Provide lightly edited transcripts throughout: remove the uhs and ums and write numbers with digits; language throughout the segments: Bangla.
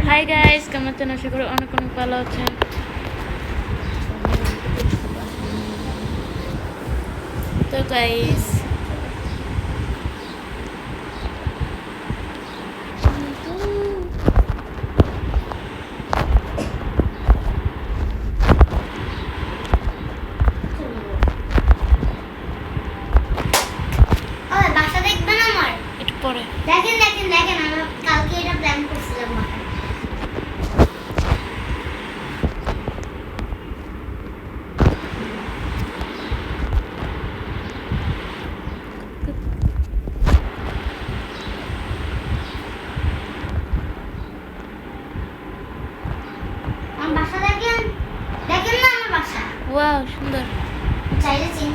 হাই গাইস, কেমন আছেন? আশা করি অনেক অনেক ভালো আছেন। তো গাইস একটু পরে দেখেন আমরা কালকে এটা প্ল্যান করছিলাম বাসায়। আমার বাসা দেখেন না আমার বাসা ওয়াও সুন্দর। চাইলে চিন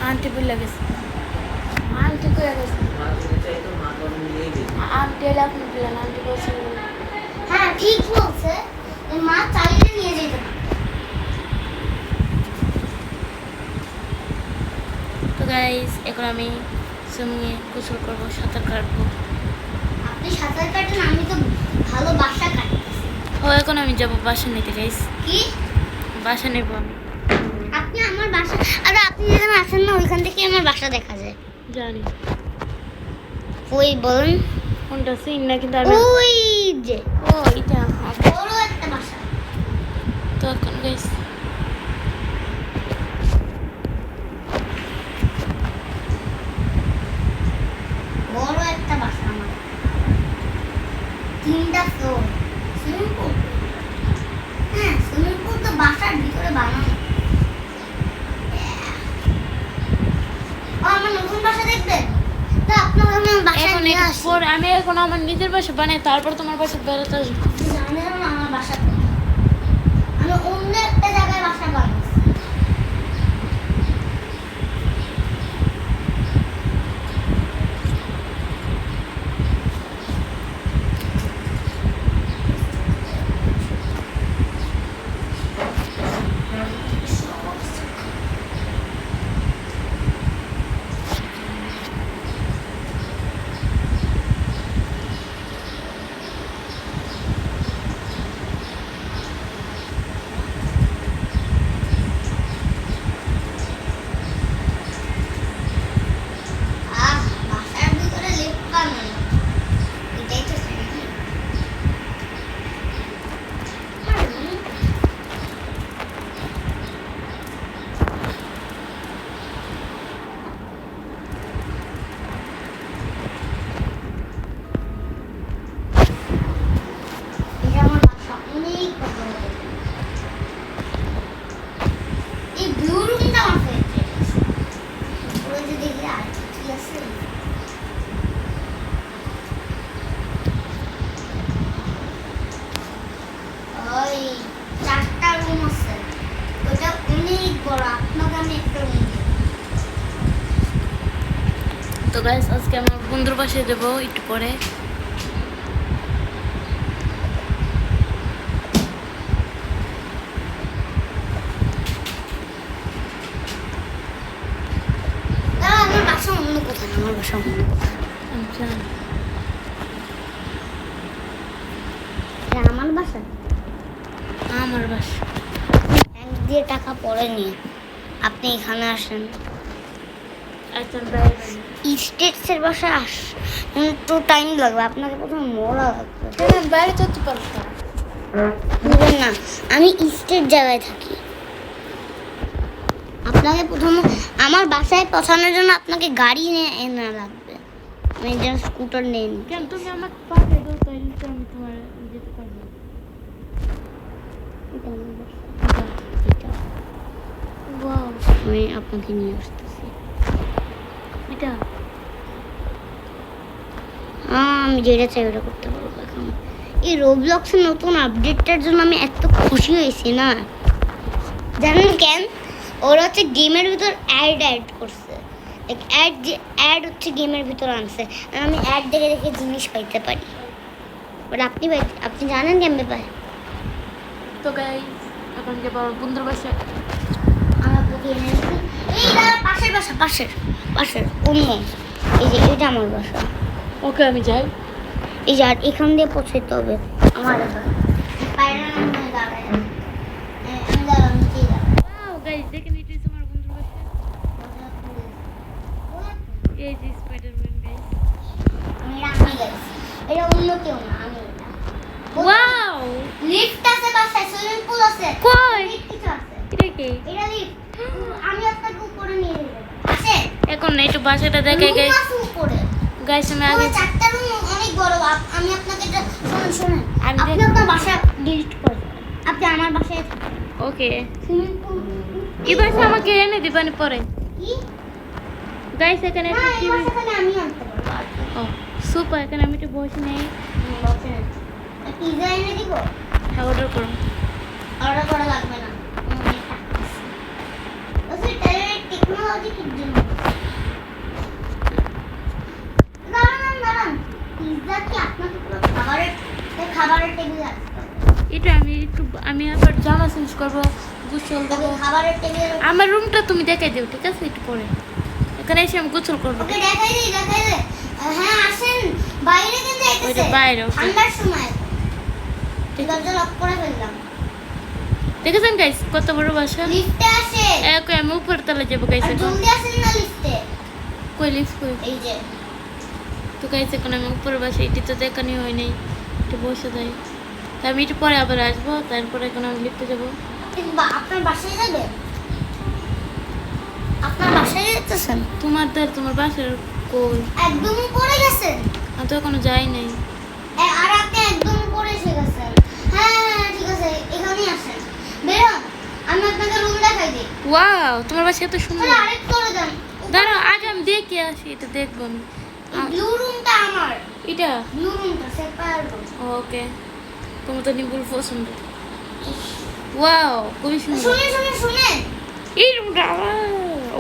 আন্টি বলে গেছে, আন্টি করে গেছে, আন্টি এখন দিলেন, আন্টি বলছে হ্যাঁ ঠিক বলছে মা চালিয়ে নিয়ে যেত না। তো গাইস এখন আমি সুইমিংয়ে গোসল করবো, সাঁতার কাটবো। আপনি সাঁতার কাটেন, আমি তো ভালো বাসা কাটতেছি। ও এখন আমি যাবো বাসা নিতে গাইস, কি বাসা নেবো আমি। আপনি আমার বাসা, আর আপনি যেখানে আছেন না ওইখান থেকে আমার বাসা দেখা যায়। জানি ওই বলুন কোনটা সিন না, কিন্তু আমি ওই যে ও এটা বড় একটা বাসা। তো এখন গাইস বড় একটা বাসা আমার, 3টা ফ্লোর, সুইমিং পুল। হ্যাঁ সুইমিং পুল তো বাসার ভিতরে বানানো। আমার নতুন বাসা দেখবেন তো আপনাকে আমি বাসায় এখন নিয়ে একটু আসি। পরে আমি এখন আমার নিজের বাসা বানাই, তারপর তোমার বাসা বেড়াতে আসবো। আপনি জানেন না আমার বাসা কোথায়? আমি অন্য একটা জায়গায় বাসা বানাইছি। বাসার ভিতরে লিফট বানানো, এটাই তো শুনি। এটা আমার বাসা, অনেক বড়। এই ব্লু রুমটা আমার ফেভারিট। পুরো যে দেখলে আর কি আছে। ওই 4টা রুম আছে, ওটা অনেক বড়। আপনাকে আমি একটা রুম দেব। তো গাইস আজকে আমার বন্ধুর বাসায় যাবো একটু পরে। আমার বাসা অন্য কোথাও না, আমার বাসা অন্য কোথাও। আচ্ছা এটা আমার বাসা। আমার বাসা ব্যাংক দিয়ে টাকা পরে নিয়ে আপনি এখানে আসেন। আচ্ছা বাইরে স্টেটসের বাসায় একটু টাইম লাগবে, আপনাকে প্রথমে মরা লাগবে। বাইরে যেতে পারতাম। বুঝলেন না, আমি স্টেট জায়গায় থাকি। আপনি আপনাকে প্রথম আমার বাসায় পৌঁছানোর জন্য আপনাকে গাড়ি নিয়ে এনে লাগবে। আমি যেন স্কুটার নেই। কেন তুমি আমাকে পাঠিয়ে দাও, তাইলে তো আমি তোমার যেতে পারবো। ওয়াও, আমি আপনাকে নিয়ে আসতেছি। এটা আমি যেটা চাই ওটা করতে পারবো এখন। এই রোবলক্সের নতুন আপডেটটার জন্য আমি এত খুশি হয়েছি না, জানেন কেন? ওরা হচ্ছে গেমের ভিতর অ্যাড করছে। অ্যাড হচ্ছে গেমের ভিতর আনছে, আর আমি অ্যাড দেখে দেখে জিনিস পাইতে পারি। বাট আপনি জানেন কেমনে পাই? তো গাইস, এখন যে বড় বন্ধুর বাসা। আমার বুকে এনে দিচ্ছি। এই দাঁড়া, পাশের বাসা, পাশের অন্য। এই যে এটা আমার বাসা। ওকে, আমি যাই। এই যে আর এখান দিয়ে পৌঁছাইতে হবে আমার বাসা। বাইরে না মনে দাঁড়ায়। আমি দাঁড়াও, নিচেই দাঁড়াই। ওয়াও গাইস, দেখেন এটা হচ্ছে আমার বন্ধুর বাসা। এই যে স্পাইডারম্যান গাইস। আমি গেছি। এটা অন্য কেউ না, আমি এটা। ওয়াও, লিফট আছে বাসায়, সুইমিং পুল আছে। কই? লিফট কিছু আছে। এটা কি? এটা লিফট। আমি আপনাকে উপরে নিয়ে যাবো। আছে? এখন একটু বাসাটা দেখে রুম গাইস। আছে উপরে। গাইস আমি আগে চারটা রুম অনেক বড়। আমি আপনাকে এটা শুনুন। আমি আপনি দেখ- আপনার বাসা ডিলিট করে দেবেন। আপনি আমার বাসায় থাকেন। ওকে, সুইমিং পুল এই বাসা আমাকে এনে দিবানি পরে। কি? গাইস এখানে না, একটা এই টিভি। বাসা খালি আমি আনতে পারবো। ও সুপার, এখানে আমি একটু বসে নেই। বসেন। পিজ্জা এনে দিব? হ্যাঁ, অর্ডার করুন। অর্ডার করা লাগবে না। টেকনোলজি কি জন্য? দাঁড়ান। পিজ্জা কি আপনাকে পুরো খাবারের টেবিল আছে? এটা আমি আবার জামা চেঞ্জ করবো, গোসল দেবো। খাবারের টেবিল। আমার রুমটা তুমি দেখাই দিও, ঠিক আছে? একটু পরে এখানে এসে আমি গোসল করবো। ওকে দেখাই দে। হ্যাঁ আসেন, বাইরে কিন্তু ওইটা যাইতেছে বাইরে, okay. ঠান্ডার সময়। ঠিক আছে। দরজা লক করে ফেললাম। দেখেছেন গাইস কত বড় বাসা? লিফটে আসে। ওকে, আমি উপর তলা যাবো গাইস আর এখন। জলদি আসেন না লিফটে। কই লিফট কই? এই যে তো গাইস এখন আমি উপরে বাসা, এটি তো দেখানি হয় নাই, একটু বসে যাই। তা আমি একটু পরে আবার আসবো, তারপরে এখন আমি লিফটে যাবো। আপনার বাসায় যাবে? আপনার বাসায় যেতেছেন? তোমার বাসার কই? একদম উপরে গেছেন? আমি তো এখনো যাই নাই। আর আপনি একদম উপরে এসে গেছেন। হ্যাঁ ঠিক আছে, এখানেই আসেন। বেরোন, আমি আপনাকে রুম দেখাই দিই। ওয়াও, তোমার বাসা এত সুন্দর। তাহলে আরেক করে দেন। দাঁড়াও, আগে আমি দেখে আসি, এটা দেখবো আমি। ব্লু রুমটা আমার। এটা ব্লু রুমটা সেপারেট রুম। ওকে, তোমার তো নিবুল পছন্দ। ওয়াও, খুবই সুন্দর। শুনেন। এই রুমটা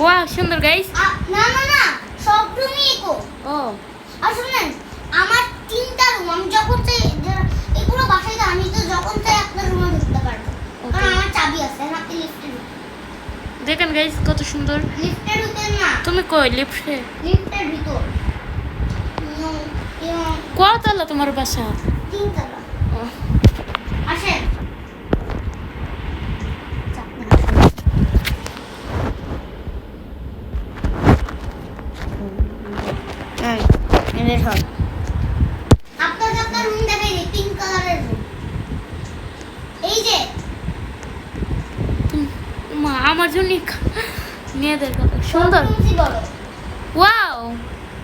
ওয়াও সুন্দর গাইস। না, সব রুমই ইকো। ও আর শুনেন, আমার 3টা রুম। আমি যখন চাই এগুলো বাসায় আমি তো যখন চাই আপনার রুমে ঢুকতে পারবো, কারণ আমার চাবি আছে। আর আপনি লিফটে ঢুকেন। দেখেন গাইস কত সুন্দর। লিফটে ঢুকেন না, তুমি কই লিফটে? লিফটের ভিতর। কতলা তোমার বাসা? 3তলা। ও, আসেন। আপনাকে আপনার রুম দেখাই দিই, পিঙ্ক কালারের রুম। এই যে মা আমার জন্য মেয়েদের কথা সুন্দর। রুমটি বড়। ওয়াও,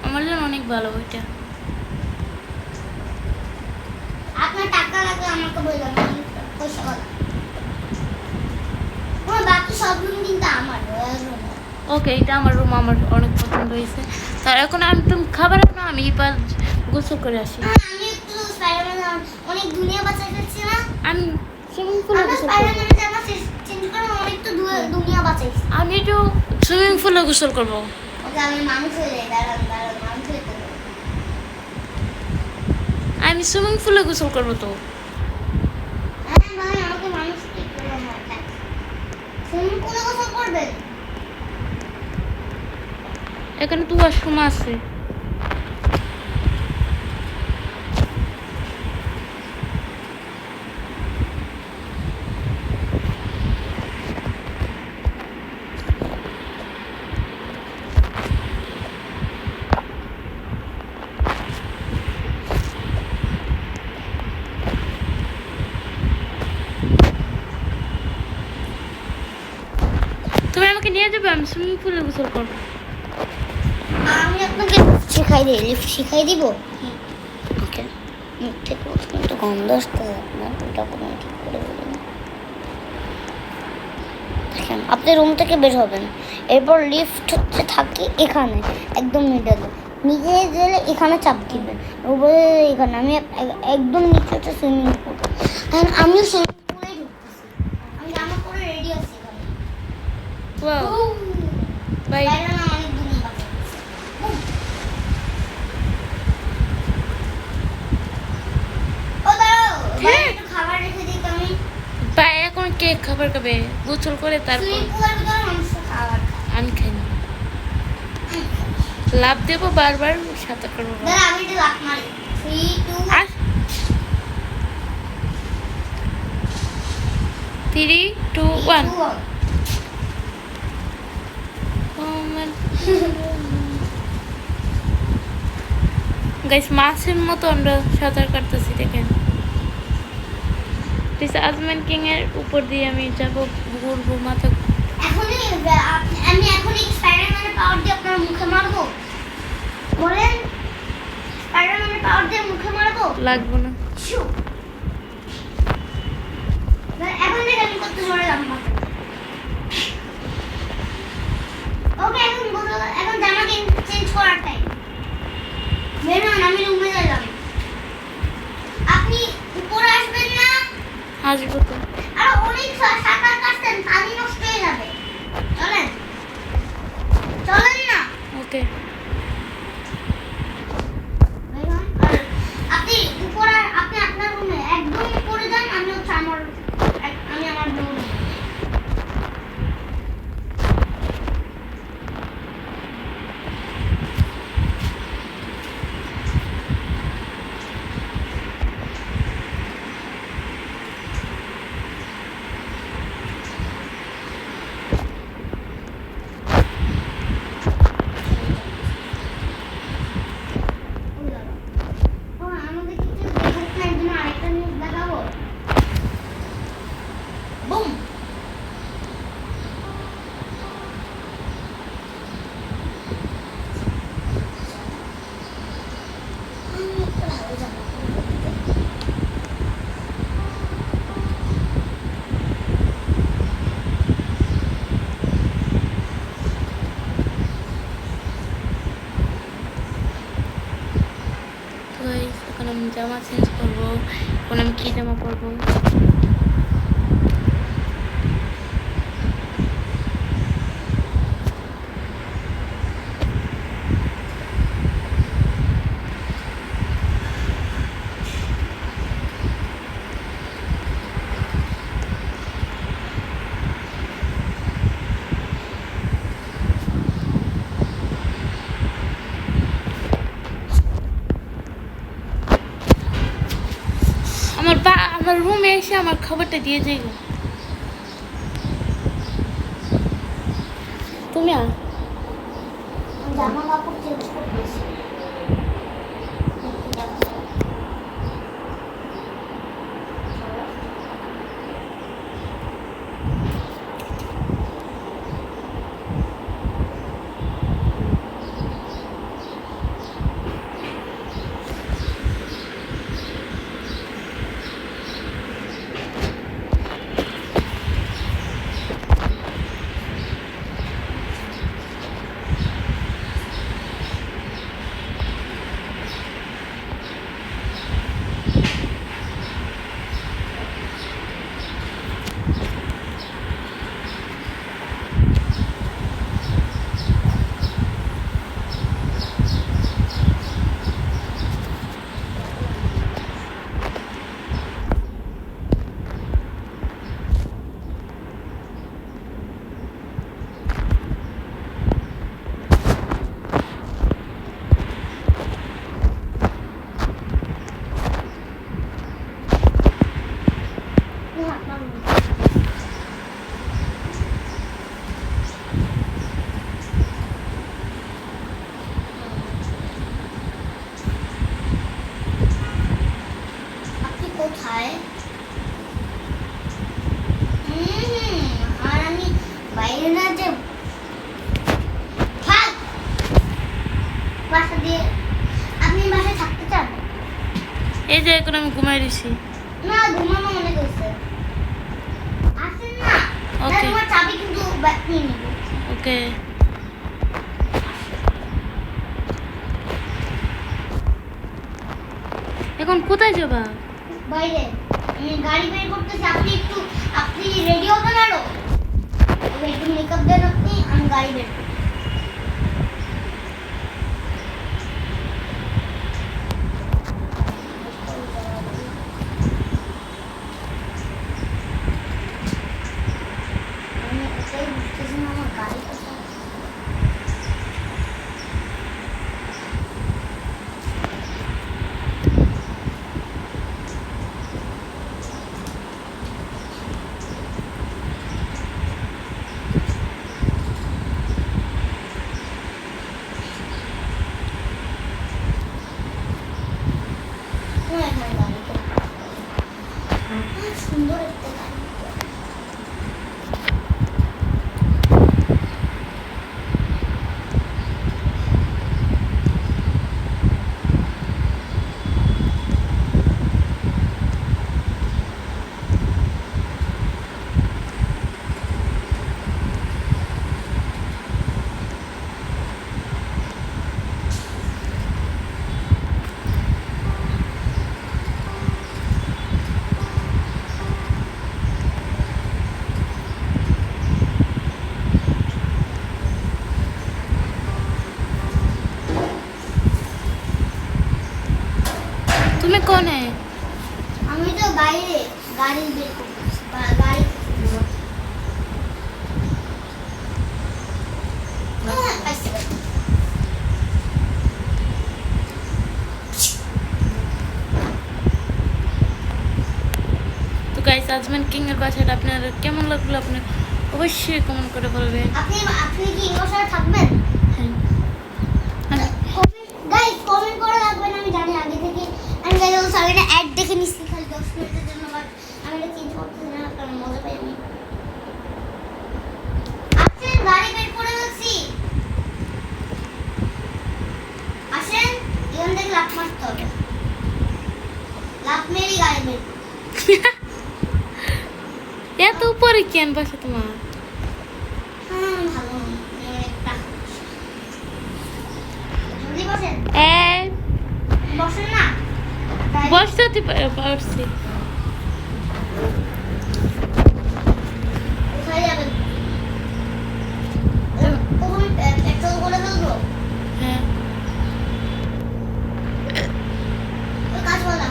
আমার জন্য অনেক ভালো ওইটা। আপনার টাকা লাগলে আমাকে বলবেন, আমি পয়সা কথা। বাকি সব রুম কিন্তু আমার রুম। ওকে, এটা আমার রুম, আমার অনেক পছন্দ হয়েছে। তার এখন আমি তুমি খাবার না, আমি এবার গোসল করে আসি। আমি একটু স্পাইডারম্যান অনেক দুনিয়া বাঁচাই ফেলছি না। আমি সুইমিং পুলে আমরা গোসল করবো। স্পাইডারম্যানের জামা চেঞ্জ করে অনেক তো দুনিয়া বাঁচাইছি। আমি একটু সুইমিং পুলে গোসল করবো। ওকে আমি মানুষ হয়ে যাই। দাঁড়ান মানুষ হয়ে যাবো। আমি সুইমিং পুলে গোসল করবো তো। হ্যাঁ ভাই, আমাকে মানুষ ঠিক করে মারতে। সুইমিং পুলে গোসল করবেন? এখানে তো ওয়াশরুম আছে। তুমি আমাকে নিয়ে নিয়ে যাবে, আমি সুইমিং পুলে গোসল করবো। আমি আপনাকে শিখাই দিই, লিফট শিখাই দিব। ওকে, মুখ থেকে প্রথমে একটু গন্ধ আসতে হবে আপনার, ওটা কোনো ঠিক করে বলুন। দেখেন, আপনি রুম থেকে বের হবেন, এরপর লিফট হচ্ছে থাকে এখানে একদম মিডলে, নিচে গেলে এখানে চাপ দিবেন, উপরে এখানে। আমি একদম নিচে হচ্ছে সুইমিং পুল। এখন আমিও সুইমিং পুলেই ঢুকতেছি, আমি জামা পরে রেডি আছি এখানে। Wow, bye. বাইরে না অনেক দূর বাজে। ও দাঁড়াও, বাইরে একটু খাবার রেখে দিই তো আমি। বাই, এখন কে খাবার খাবে? গোসল করে তারপর। সুইমিং পুলের ভিতরে মানুষ খাবার খায়। আমি খাই না, লাভ দেবো বারবার, সাঁতার করবো। দাঁড়া, আমি একটু লাফ মারি। 3 2 আর 3 2 1। গাইস, মাছের মতো আমরা সাঁতার কাটতেছি, দেখেন। আজমান কিং এর উপর দিয়ে আমি যাবো, ঘুরবো মাথা। আমি এখনই স্পাইডারম্যানের পাওয়ার দিয়ে আপনার মুখে মারবো। বলেন, স্পাইডারম্যানের পাওয়ার দিয়ে মুখে মারবো? লাগবো না। ছু। এখন থেকে আমি কত জোরে লাফ মারবো। ওকে, এখন জামা চেঞ্জ করার টাইম। বের হন, আমি রুমে গেলাম। আপনি উপরে আসবেন না? আসবো তো। আর অনেক সাঁতার কাটছেন, পানি নষ্ট হয়ে যাবে। চলেন, চলেন না। ওকে, আপনি উপরে, আপনি আপনার রুমে একদম উপরে যান, আমি হচ্ছে আমার রুমে। আমাদের কিছু দেখাচ্ছে না, একজন আরেকটা নিউজ দেখাবো। বুম। তো guys, এখন আমি জামা চেঞ্জ করবো। এখন আমি কি জামা পরবো? আমার রুমে এসে আমার খাবারটা দিয়ে যাই গো। তুমি জামা কাপড় চেঞ্জ করতেছি। কোথায়? আর আমি বাইরে না যে বাসা দিয়ে আপনি বাসায় থাকতে চান? এই যে এখন আমি ঘুমাই দিছি। না, ঘুমানো মনে করছে। আসেন না। Okay. তোমার চাবি কিন্তু নিয়ে নিব। ওকে, এখন কোথায় যাবা? বাইরে আমি গাড়ি বের করতেছি, আপনি রেডি হবেন আরো। একটু মেকআপ দেন আপনি, আমি গাড়ি বের করছি। আমি এটাই বুঝতেছি না আমার গাড়ি কোথায়। এখানে গাড়ি সুন্দর একটা গাড়ি। তুমি কোনে? আমি তো বাইরে গাড়ি বের করতেছি, গাড়ি পাইছি। তো গাইস, আজমান কিং এর বাসাটা আপনার কেমন লাগলো আপনি অবশ্যই কমেন্ট করে বলবেন। আপনি কি ইংলিশে থাকবেন? হ্যাঁ, গাইস কমেন্ট করে রাখবেন, আমি জানি আগে থেকে। আমি গাইস আগে না অ্যাড দেখে নিচ্ছি খালি 10 মিনিটের জন্য, বাট আমি এটা চেঞ্জ করতেছি না কারণ মজা পাই আমি। আসেন, গাড়ি বের করে ফেলছি। আসেন, এখান থেকে লাফ মারতে হবে। লাফ মেরেই গাড়ি বের করব। এত উপরে কেন বাসা তোমার? ভালো একটা জলদি বসেন। বসেন না। বসতে পারছি। কোথায় যাবেন? কখন পেট্রোল করে ফেলবো? হ্যাঁ, ওই কাজওয়ালা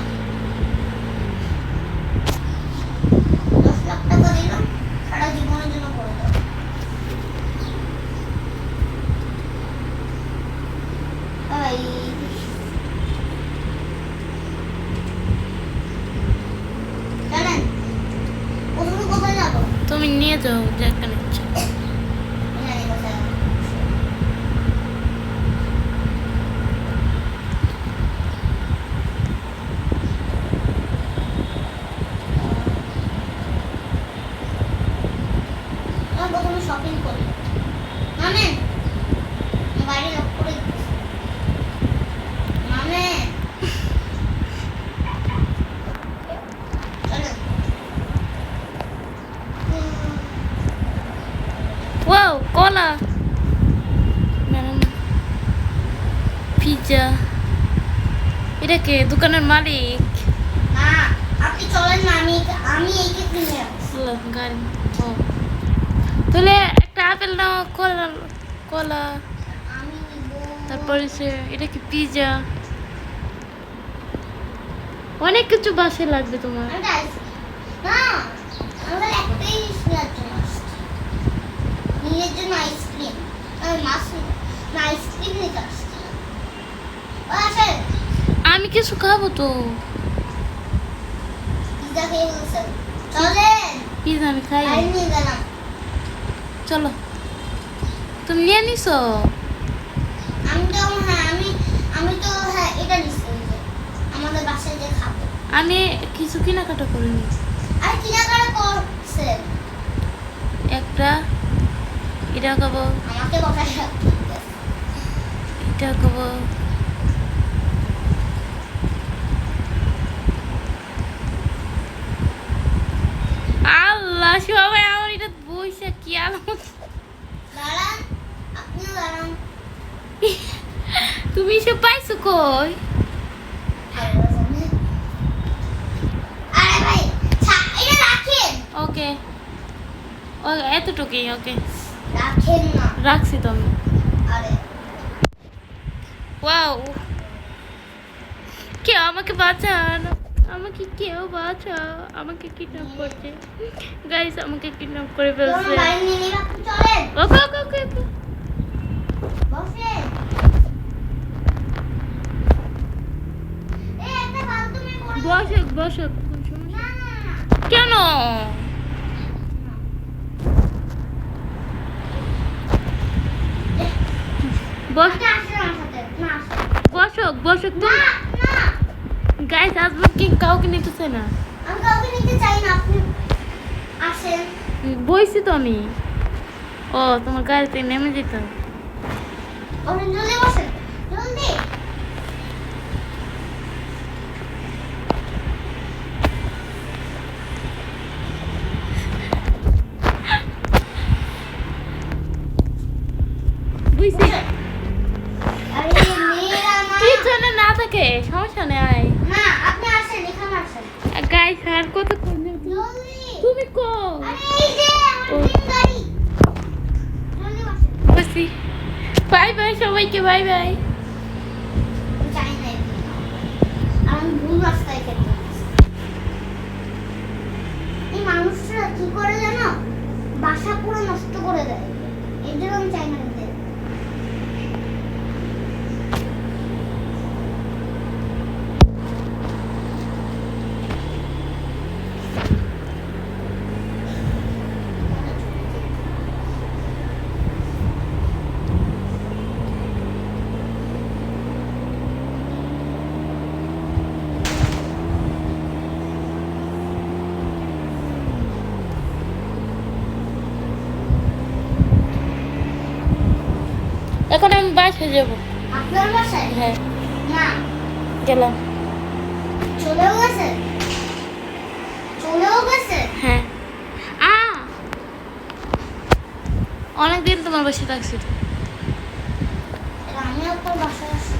10 লাখ টাকা দিলাম, সারা জীবনের জন্য করে দাও। এই জানেন প্রথমে কোথায় যাবো? তুমি নিয়ে যাও যেখানে ইচ্ছা। জানি কোথায় যাবো। প্রথমে শপিং করি। মামেন, গাড়ি লক করে দিতেছি। মামেন চলেন। ওয়াও, কলা, ম্যাডাম, পিৎজা। এটা কে? দোকানের মালিক? না, আপনি চলেন না, আমি এইকে কিনে রাখছি। আল্লাহ, গাড়ি। ও, তাহলে একটা আপেল নাও, কলা কলা, আমি নিব। তারপরে এটা কি পিৎজা? অনেক কিছু বাসে লাগবে তোমার। আমি না, আমরা একটাই নেওয়ার জন্য আসছি। নিজের জন্য আইসক্রিম। আমি মাছ নিতে না, আইসক্রিম নিতে আসছি। ও আসেন, আমি কিছু খাবো তো। পিৎজা খেয়ে ফেলছেন। চলেন, পিৎজা আমি খাই। গাড়ি নিয়ে গেলাম। চলো, তুমি নিয়ে নিছো? আমি তো হ্যাঁ এটা নিচ্ছি, ওই যে আমাদের বাসায় যে খাবো। আমি কিছু কেনাকাটা করিনি। আর কেনাকাটা করছেন? একটা এটা খাবো, আমাকে বসায় রাখতে হবে। টিকটক হবো। আল্লাহ সবাই আমার এটা বইসা কি আলামত। দাঁড়ান, আপনিও দাঁড়ান। তুমি সব পাইছো কই? আরে ভাই, এটা রাখেন। ওকে এতটুকুই। ওকে রাখেন না। রাখছি তো আমি। আরে ওয়াও, কেউ আমাকে বাঁচান, আমাকে কেউ বাঁচাও, আমাকে কিডন্যাপ করছে গাইস, আমাকে কিডন্যাপ করে তোমার ফেলছে। বাড়ি নিয়ে নিবা, চলেন। ওকে ওকে ওকে ওকে বসেন। এই একটা ফালতু মেয়ে পড়ে গেছে। বসক বসক না না না। কেন? বস আপনি আসেন আমার সাথে। না আসেন। বসক বসক তো না না, গাইস, আজব কি কাউকে নিতেছে না। আমি কাউকে নিতে চাই না, আপনি আসেন। বইছি তো আমি। ও তোমার গাড়িতে নেমে যেত। বসেন, জলদি বসেন, জলদি। বুঝছি আরে মেয়েরা না। পিছনে না থাকে সমস্যা নেই। না, আপনি আসেন, এখানে আসেন। গাইস আর কতক্ষণ যাবে? জলদি। তুমি কো আরে এই যে আমার তিন গাড়ি। জলদি বসেন। বুঝছি। বাই বাই সবাইকে, বাই বাই। আমি চাই না এদিকে। আমি ভুল রাস্তায় খেতে গেছি। এই মানুষরা কি করে জানো, বাসা পুরো নষ্ট করে দেয়। এর জন্য আমি চাই না খেতে। এখন আমি বাসে যাব। আপনার বাসায়? হ্যাঁ না, গেলাম। চলেও গেছে। চলেও গেছে। হ্যাঁ অনেকদিন তোমার বাসে থাকছি তো। আমি আপনার বাসায় আসছি।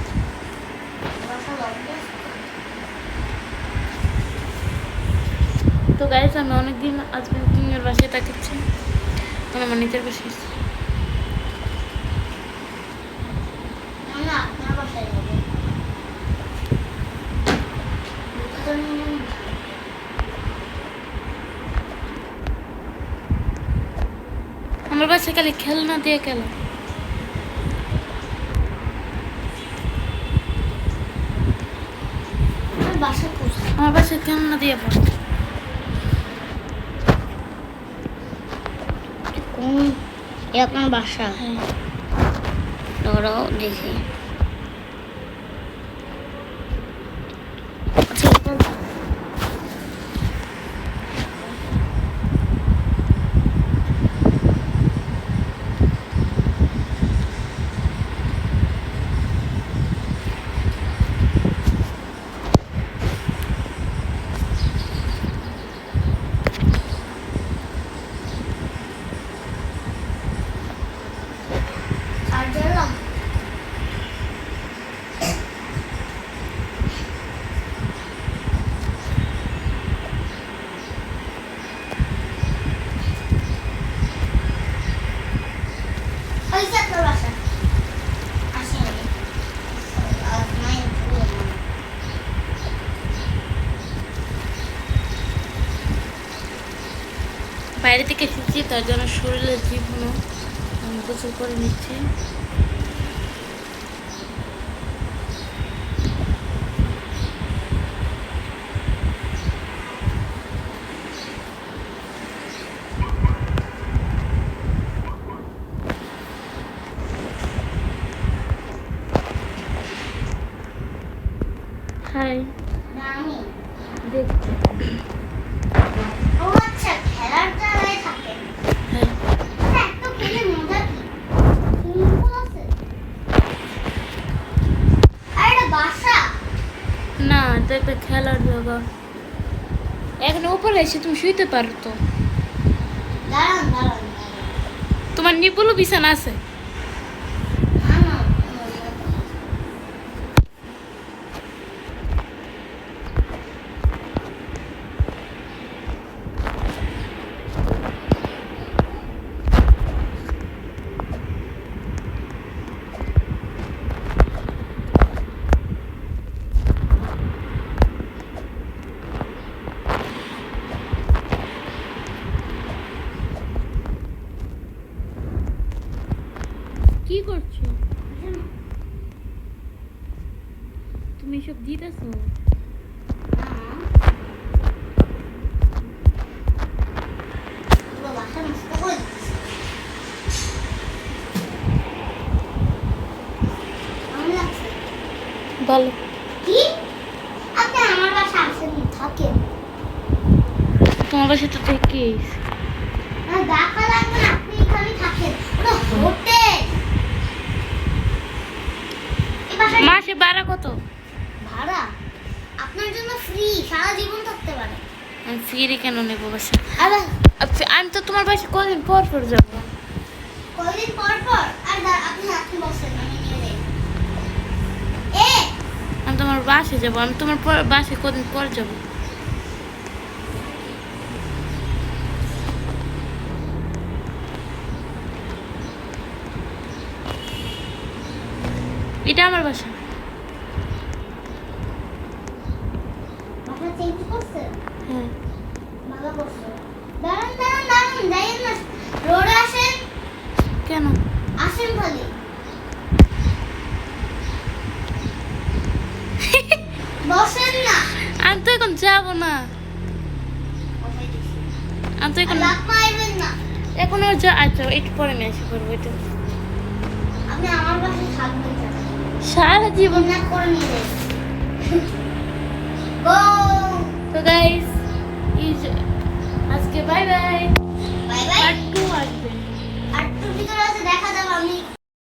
বাসা লাগবে। তো গাইস আমি অনেকদিন আজকে তোমার বাসায় থাকছি, মানে আমার নিজের বাসায় এসেছি। আমি আপনার বাসায় যাবো। দুটো নিয়ে নিন। আমার বাসায় খালি খেলনা দিয়ে খেলা। আমার বাসা কোথায়? আমার বাসায় খেলনা দিয়ে পড়ে। কোন? এ আপনার বাসা? হ্যাঁ ধরো দেখি। আচ্ছা, চার্জার লাগ। ওই যে আপনার বাসা। আসি আমি। আজ নাই ভুলে না। বাইরে থেকে এসেছি, তার জন্য শরীরের জীবনও আমি গোসল করে নিচ্ছি। হাই না আমি। দেখছি। ও আচ্ছা, খেলার জায়গায় থাকে। হ্যাঁ এত খেলে মজা কি? সুইমিং পুল আছে? না তো একটা খেলার জায়গা। এখন উপরে এসে তুমি শুইতে পারো তো। দাঁড়ান দাঁড়ান তোমার নিপুলও বিছানা আছে। কি করছো তুমি? এসব দিতেছো? বলো। কি আপনি আমার বাসা আসেন থাকেন? তোমার বাসায় তো থেকেই। না দেখা লাগবে না, আপনি এখানে থাকেন। ওটা হোটেল। এই বাসায় মাসে ভাড়া কত? ভাড়া আপনার জন্য ফ্রি, সারা জীবন থাকতে পারে। আমি ফিরে কেন নেবো বাসা? আবার আমি তো তোমার বাসায় কদিন পর পর যাবো। কয়দিন পর পর? আর আপনি আপনি বসেন, আমি নিয়ে যাই। আমি তোমার বাসায় যাবো। আমি তোমার বাসায় কদিন পর যাবো। এটা আমার বাসা। বাসা চেঞ্জ করছেন? হ্যাঁ। ভালো করছেন। দাঁড়ান দাঁড়ান দাঁড়ান, যাইয়েন না, রোডে আসেন। কেন? আসেন খালি। বসেন না। আমি তো এখন যাবো না। আমি তো এখন লাভ মারবেন না। এখন আচ্ছা একটু পরে আমি এসে করবো। এটা আপনি আমার বাসায় থাকবেন না। সারা জীবন। না করে নিয়ে যাই। গো। তো গাইস আজকে bye bye. Bye bye. Part 2 আসবে। আর একটু ভিতরে আছে, দেখা যাবে। আমি